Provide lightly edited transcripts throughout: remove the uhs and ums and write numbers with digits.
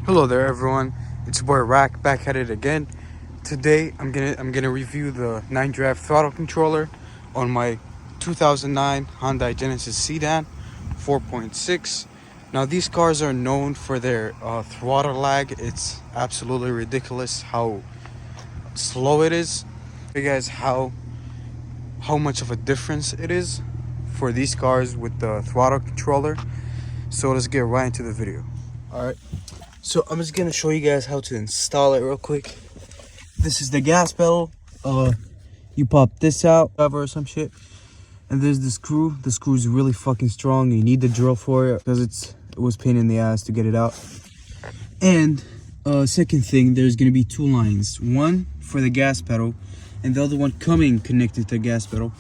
Hello there, everyone. It's your boy Rack back at it again. Today, I'm gonna review the 9Drive throttle controller on my 2009 Hyundai Genesis Sedan 4.6. Now, these cars are known for their throttle lag. It's absolutely ridiculous how slow it is. You guys, how much of a difference it is for these cars with the throttle controller. So let's get right into the video. All right. So I'm just gonna show you guys how to install it real quick. This is the gas pedal. You pop this out, or some shit, and there's the screw. The screw is really fucking strong. You need the drill for it because it was pain in the ass to get it out. And second thing, there's gonna be two lines. One for the gas pedal, and the other one coming connected to the gas pedal.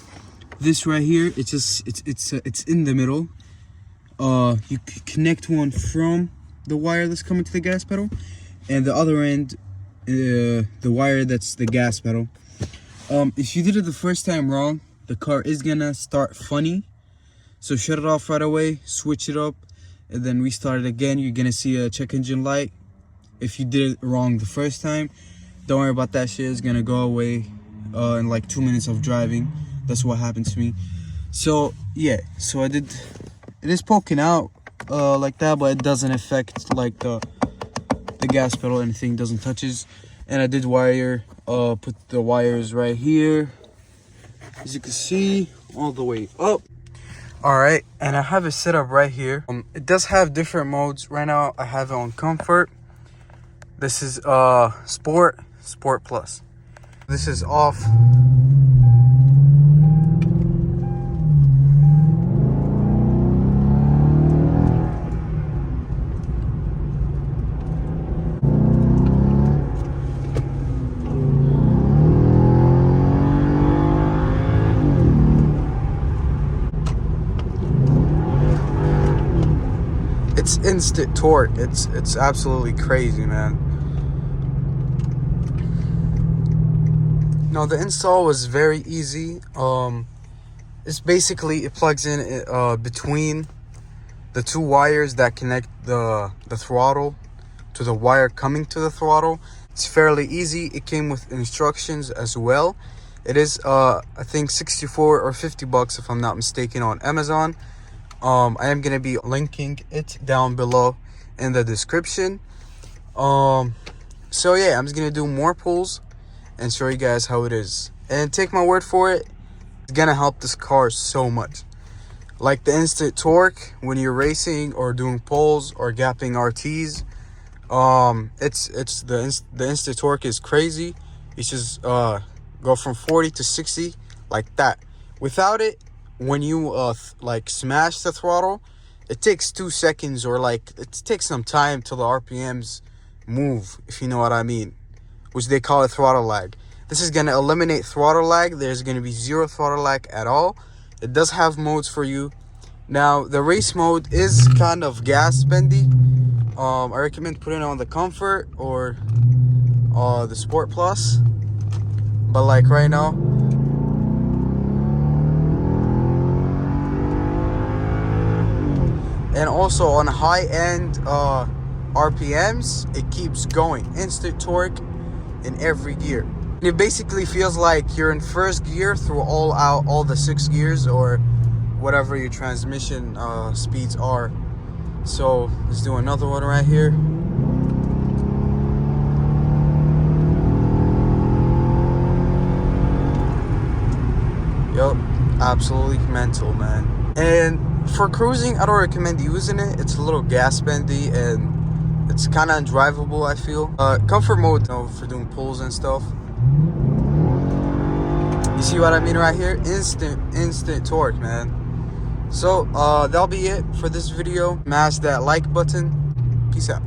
This right here, it's in the middle. You connect one from the wire that's coming to the gas pedal, and the other end, the wire that's the gas pedal. If you did it the first time wrong, the car is gonna start funny, so shut it off right away, switch it up, and then restart it again. You're gonna see a check engine light. If you did it wrong the first time, don't worry about that shit. It's gonna go away in like 2 minutes of driving. That's what happened to me. So yeah, so it is poking out like that, but it doesn't affect like the gas pedal. Anything doesn't touches. And I did wire, put the wires right here, as you can see, all the way up. All right, and I have it set up right here. It does have different modes. Right now I have it on comfort. This is sport plus. This is off. It's instant torque. It's absolutely crazy, man. No, the install was very easy. It's basically, it plugs in between the two wires that connect the throttle to the wire coming to the throttle. It's fairly easy. It came with instructions as well. It is I think 64 or 50 bucks if I'm not mistaken on Amazon. I am gonna be linking it down below in the description. So yeah, I'm just gonna do more pulls and show you guys how it is, and take my word for it, it's gonna help this car so much. Like the instant torque when you're racing or doing pulls or gapping RTs, it's the instant torque is crazy. You just go from 40 to 60 like that. Without it, when you like smash the throttle, it takes 2 seconds, or like it takes some time till the RPMs move, if you know what I mean, which they call it throttle lag. This is gonna eliminate throttle lag. There's gonna be zero throttle lag at all. It does have modes for you. Now the race mode is kind of gas spendy. I recommend putting it on the comfort or the sport plus, but like right now, and also on high-end RPMs, it keeps going. Instant torque in every gear. It basically feels like you're in first gear through all the 6 gears, or whatever your transmission speeds are. So let's do another one right here. Yup, absolutely mental, man. And for cruising, I don't recommend using it. It's a little gas spendy and it's kind of undrivable, I feel. Comfort mode, for doing pulls and stuff. You see what I mean right here? Instant torque, man. So that'll be it for this video. Smash that like button. Peace out.